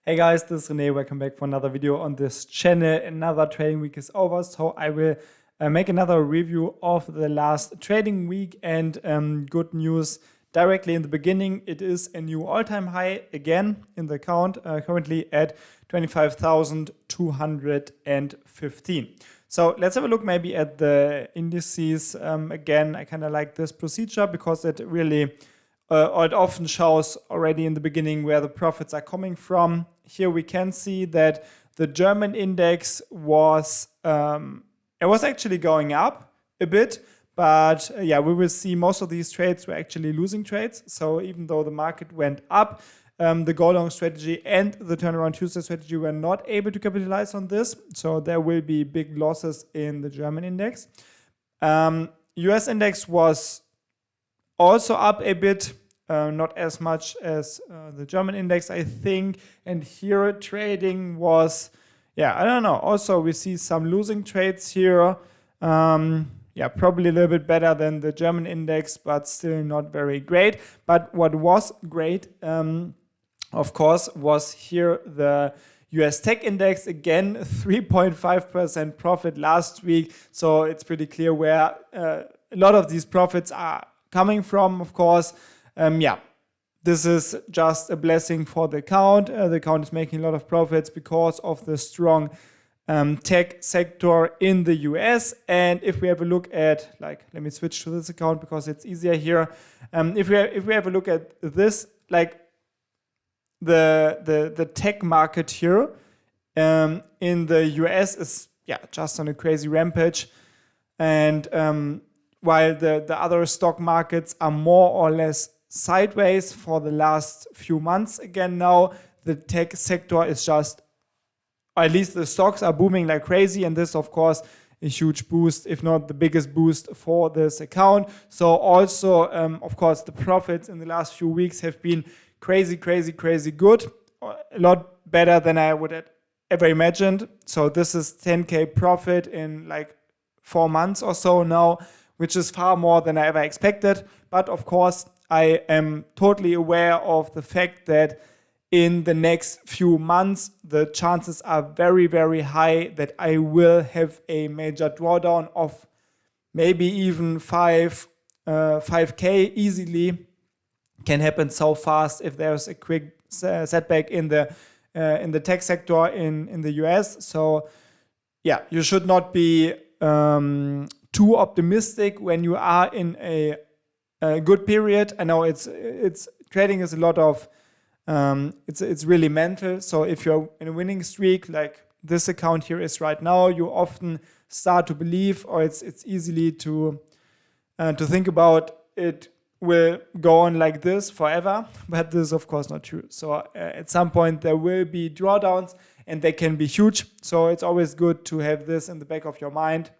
Hey guys, this is René. Welcome back for another video on this channel. Another trading week is over, so I will make another review of the last trading week. And good news directly in the beginning, it is a new all-time high again in the account, currently at 25,215. So let's have a look maybe at the indices. Again, I kind of like this procedure because it really or it often shows already in the beginning where the profits are coming from. Here we can see that the German index was actually going up a bit, but yeah, we will see most of these trades were actually losing trades. So even though the market went up, the go long strategy and the turnaround Tuesday strategy were not able to capitalize on this. So there will be big losses in the German index. US index was also up a bit, not as much as the German index, I think. And here trading was, I don't know. Also, we see some losing trades here. Probably a little bit better than the German index, but still not very great. But what was great, of course, was here the US tech index. Again, 3.5% profit last week. So it's pretty clear where a lot of these profits are coming from, of course. This is just a blessing for the account. The account is making a lot of profits because of the strong tech sector in the US. And if we have a look at, let me switch to this account because it's easier here. If we have a look at this, the tech market here in the US is just on a crazy rampage. And while the other stock markets are more or less sideways for the last few months. Again, now the tech sector is just, or at least the stocks are booming like crazy. And this, of course, a huge boost, if not the biggest boost for this account. So also, of course, the profits in the last few weeks have been crazy good. A lot better than I would have ever imagined. So this is 10K profit in 4 months or so now, which is far more than I ever expected. But of course, I am totally aware of the fact that in the next few months, the chances are very, very high that I will have a major drawdown of maybe even 5K easily. Can happen so fast if there's a quick setback in the tech sector in the US. So you should not be too optimistic when you are in a good period. I know it's trading is a lot of it's really mental. So if you're in a winning streak like this account here is right now, you often start to believe, or it's easily to think about it will go on like this forever, but this is of course not true. So at some point there will be drawdowns and they can be huge. So it's always good to have this in the back of your mind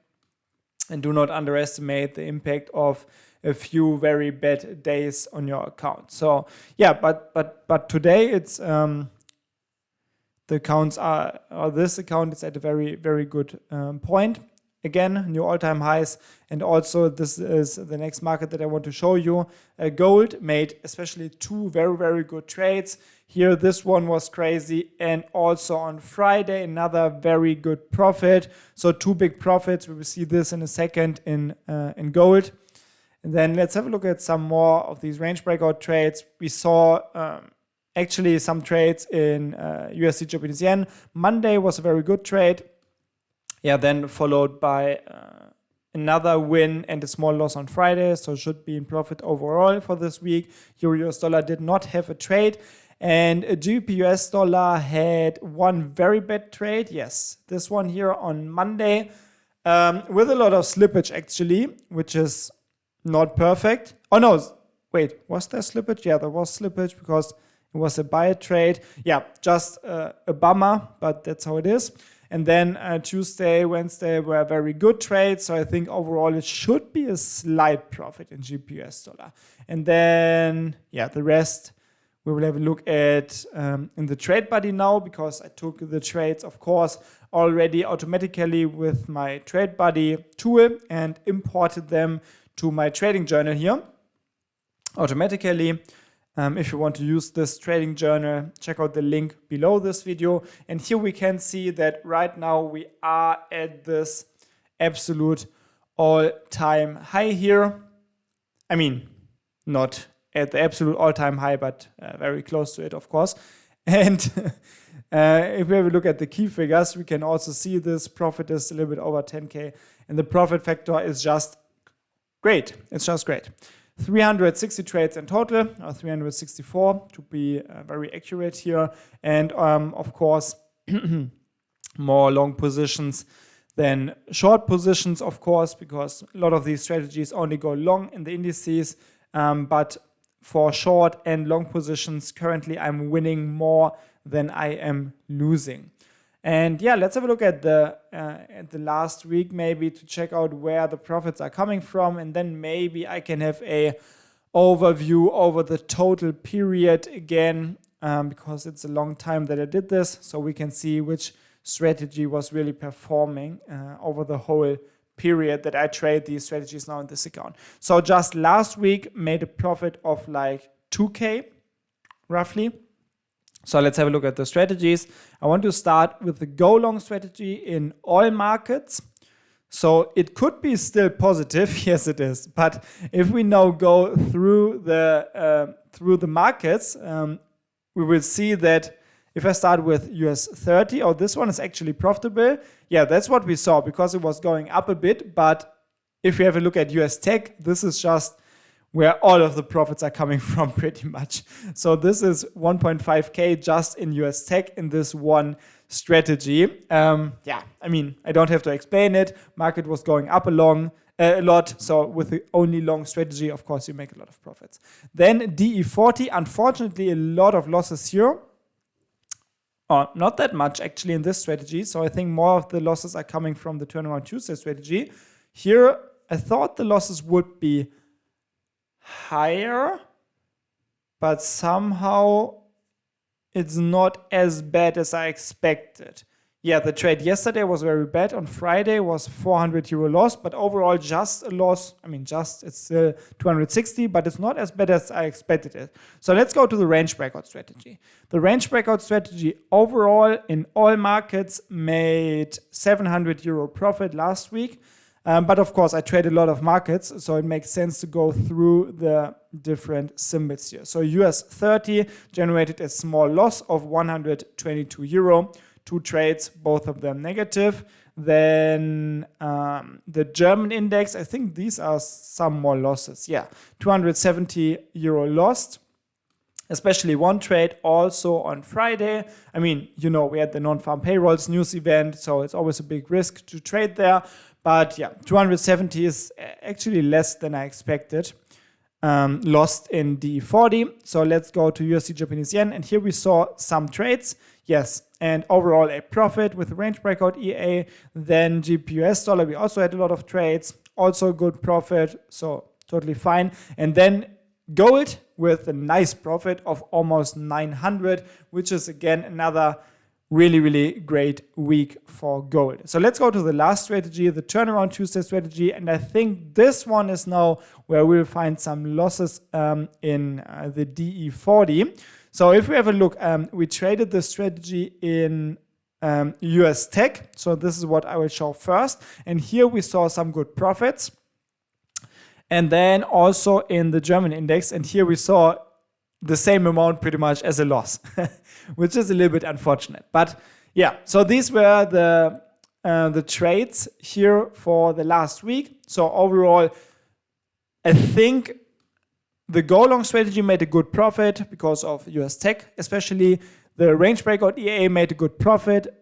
and do not underestimate the impact of a few very bad days on your account. So but today it's the accounts are, or this account is at a very, very good point. Again, new all-time highs. And also this is the next market that I want to show you. Gold made especially 2 very, very good trades. Here, this one was crazy. And also on Friday, another very good profit. So 2 big profits. We will see this in a second in gold. And then let's have a look at some more of these range breakout trades. We saw actually some trades in USD Japanese yen. Monday was a very good trade. Then followed by another win and a small loss on Friday. So should be in profit overall for this week. Euro US dollar did not have a trade. And GBP US dollar had one very bad trade. Yes, this one here on Monday with a lot of slippage actually, which is not perfect. Oh no, wait, was there slippage? Yeah, there was slippage because it was a buy trade. Just a bummer, but that's how it is. And then Tuesday, Wednesday were very good trades. So I think overall it should be a slight profit in GBP US dollar. And then, the rest we will have a look at in the trade buddy now, because I took the trades, of course, already automatically with my trade buddy tool and imported them to my trading journal here automatically. If you want to use this trading journal, check out the link below this video. And here we can see that right now we are at this absolute all-time high here. I mean, not at the absolute all-time high, but very close to it, of course. And if we have a look at the key figures, we can also see this profit is a little bit over 10K. And the profit factor is just great. It's just great. 360 trades in total, or 364 to be very accurate here. And of course, more long positions than short positions, of course, because a lot of these strategies only go long in the indices. But for short and long positions, currently I'm winning more than I am losing. And yeah, let's have a look at the last week maybe to check out where the profits are coming from, and then maybe I can have a overview over the total period again, because it's a long time that I did this, so we can see which strategy was really performing over the whole period that I trade these strategies now in this account. So just last week made a profit of like 2K roughly. So let's have a look at the strategies. I want to start with the go long strategy in all markets. So it could be still positive, yes it is. But if we now go through the markets, we will see that if I start with US 30, oh, this one is actually profitable. Yeah, that's what we saw because it was going up a bit. But if we have a look at US Tech, this is just where all of the profits are coming from pretty much. So this is 1.5K just in US Tech in this one strategy. Yeah, I mean, I don't have to explain it. Market was going up a lot. So with the only long strategy, of course, you make a lot of profits. Then DE40, unfortunately, a lot of losses here. Not that much actually in this strategy. So I think more of the losses are coming from the Turnaround Tuesday strategy. Here, I thought the losses would be higher, but somehow it's not as bad as I expected. Yeah, the trade yesterday was very bad. On Friday was 400 euro loss, but overall just a loss. I mean, it's still 260, but it's not as bad as I expected it. So let's go to the range breakout strategy. The range breakout strategy overall in all markets made 700 euro profit last week. But of course, I trade a lot of markets, so it makes sense to go through the different symbols here. So US 30 generated a small loss of 122 euro. 2 trades, both of them negative. Then the German index, I think these are some more losses. Yeah, 270 euro lost. Especially one trade also on Friday. I mean, we had the non-farm payrolls news event, so it's always a big risk to trade there. But yeah, 270 is actually less than I expected. Lost in DE40. So let's go to USD Japanese yen. And here we saw some trades. Yes, and overall a profit with range breakout EA. Then GBP/US dollar, we also had a lot of trades. Also good profit, so totally fine. And then gold with a nice profit of almost 900, which is again another really, really great week for gold. So let's go to the last strategy, the Turnaround Tuesday strategy. And I think this one is now where we'll find some losses in the DE40. So if we have a look, we traded the strategy in US Tech. So this is what I will show first. And here we saw some good profits. And then also in the German index. And here we saw the same amount pretty much as a loss, which is a little bit unfortunate. But yeah, so these were the trades here for the last week. So overall, I think the go long strategy made a good profit because of US Tech, especially the range breakout EA made a good profit.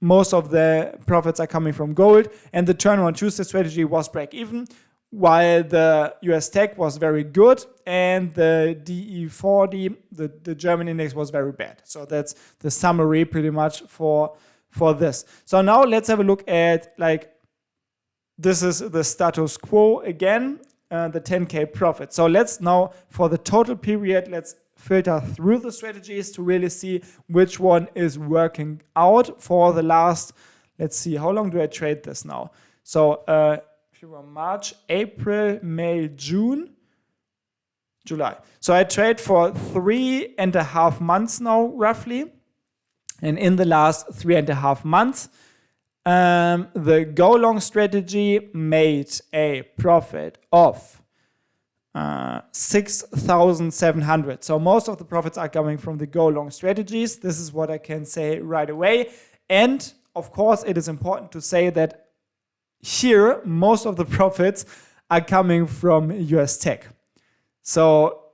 Most of the profits are coming from gold, and the Turnaround Tuesday strategy was break even, while the US Tech was very good and the DE40, the German index, was very bad. So that's the summary pretty much for this. So now let's have a look at, this is the status quo again, the 10K profit. So let's now, for the total period, let's filter through the strategies to really see which one is working out for the last, let's see, how long do I trade this now? So March, April, May, June. July. So I trade for 3.5 months now, roughly. And in the last 3.5 months, the go long strategy made a profit of 6,700. So most of the profits are coming from the go long strategies. This is what I can say right away. And of course, it is important to say that here, most of the profits are coming from US Tech. So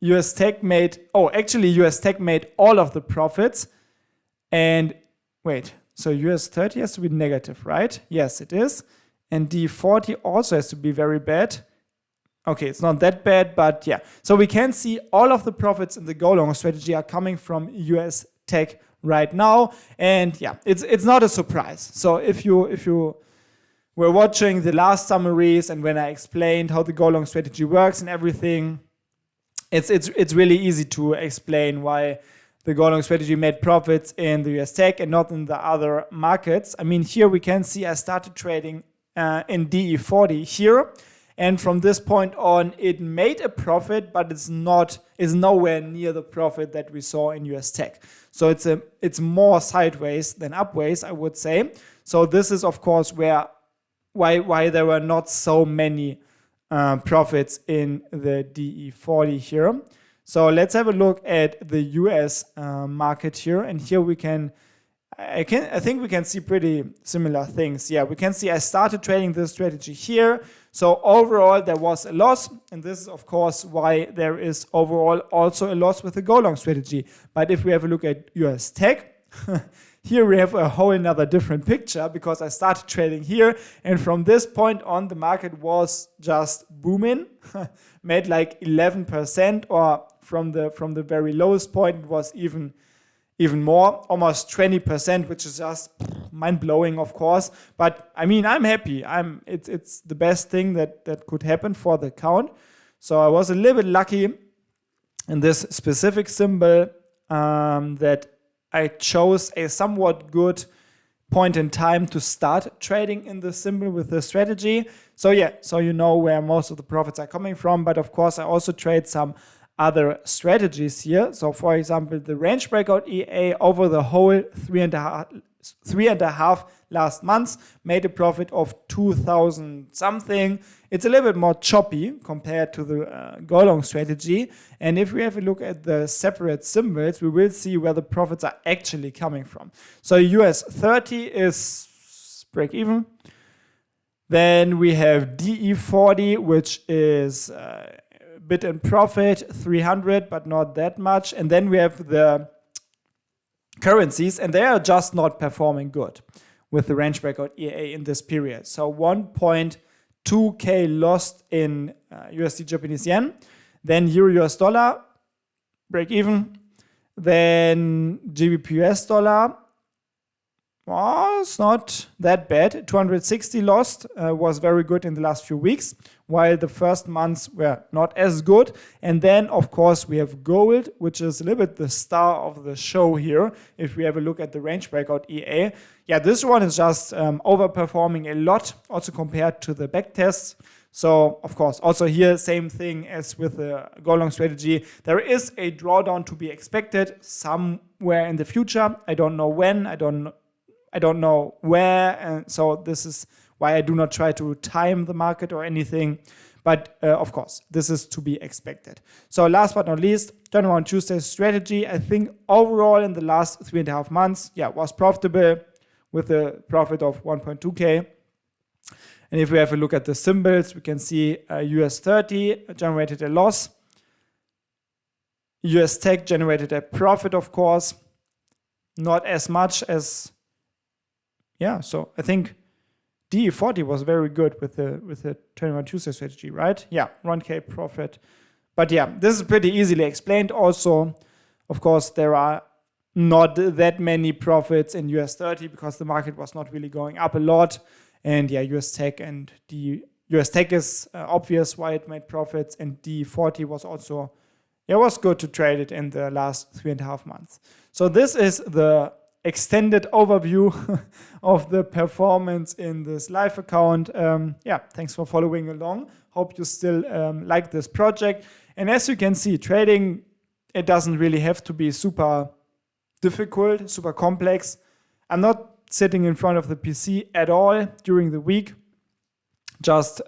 US Tech made all of the profits. And wait, so US 30 has to be negative, right? Yes, it is. And D40 also has to be very bad. Okay, it's not that bad, but yeah. So we can see all of the profits in the go long strategy are coming from US Tech right now. And yeah, it's not a surprise. So if you were watching the last summaries and when I explained how the go long strategy works and everything, it's really easy to explain why the go long strategy made profits in the US Tech and not in the other markets. I mean, here we can see I started trading in DE40 here. And from this point on, it made a profit, but it's nowhere near the profit that we saw in US Tech. So it's more sideways than upways, I would say. So this is, of course, why there were not so many profits in the DE40 here. So let's have a look at the US market here. And here I think we can see pretty similar things. Yeah, we can see I started trading this strategy here. So overall, there was a loss. And this is, of course, why there is overall also a loss with the go long strategy. But if we have a look at US Tech, here we have a whole another different picture because I started trading here. And from this point on, the market was just booming, made like 11%, or from the very lowest point, it was even more, almost 20%, which is just mind-blowing, of course. But I mean, I'm happy. It's the best thing that could happen for the account. So I was a little bit lucky in this specific symbol that I chose a somewhat good point in time to start trading in the symbol with the strategy. So yeah, so you know where most of the profits are coming from. But of course, I also trade some other strategies here. So for example, the range breakout EA over the whole 3.5 last months made a profit of 2,000 something. It's a little bit more choppy compared to the go long strategy. And if we have a look at the separate symbols, we will see where the profits are actually coming from. So US 30 is break even. Then we have DE40, which is bit in profit, 300, but not that much. And then we have the currencies, and they are just not performing good with the range breakout EA in this period. So 1.2K lost in USD Japanese yen, then Euro US dollar, break even, then GBP US dollar. Well, it's not that bad. 260 lost, was very good in the last few weeks, while the first months were not as good. And then, of course, we have gold, which is a little bit the star of the show here. If we have a look at the range breakout EA, yeah, this one is just overperforming a lot, also compared to the back tests. So, of course, also here, same thing as with the go long strategy. There is a drawdown to be expected somewhere in the future. I don't know when. I don't know where, and so this is why I do not try to time the market or anything. But of course, this is to be expected. So last but not least, Turnaround Tuesday strategy. I think overall in the last 3.5 months, was profitable with a profit of 1.2K. And if we have a look at the symbols, we can see US 30 generated a loss. US Tech generated a profit, of course, not as much as. Yeah, so I think DE40 was very good with the Turnaround Tuesday strategy, right? Yeah, 1K profit. But yeah, this is pretty easily explained. Also, of course, there are not that many profits in US 30 because the market was not really going up a lot. And yeah, US Tech and US Tech is obvious why it made profits, and DE40 was also, it was good to trade it in the last 3.5 months. So this is the extended overview of the performance in this live account. Thanks for following along. Hope you still like this project. And as you can see, trading, it doesn't really have to be super difficult, super complex. I'm not sitting in front of the PC at all during the week, just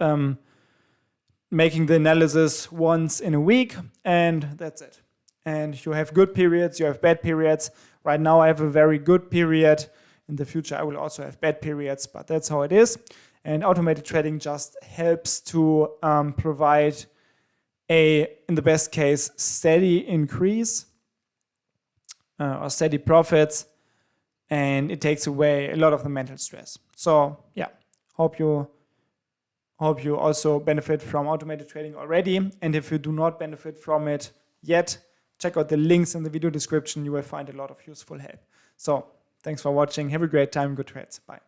making the analysis once in a week, and that's it. And you have good periods, you have bad periods. Right now I have a very good period. In the future I will also have bad periods, but that's how it is. And automated trading just helps to provide in the best case, steady increase or steady profits, and it takes away a lot of the mental stress. So yeah, hope you also benefit from automated trading already. And if you do not benefit from it yet, check out the links in the video description. You will find a lot of useful help. So thanks for watching. Have a great time. Good trades. Bye.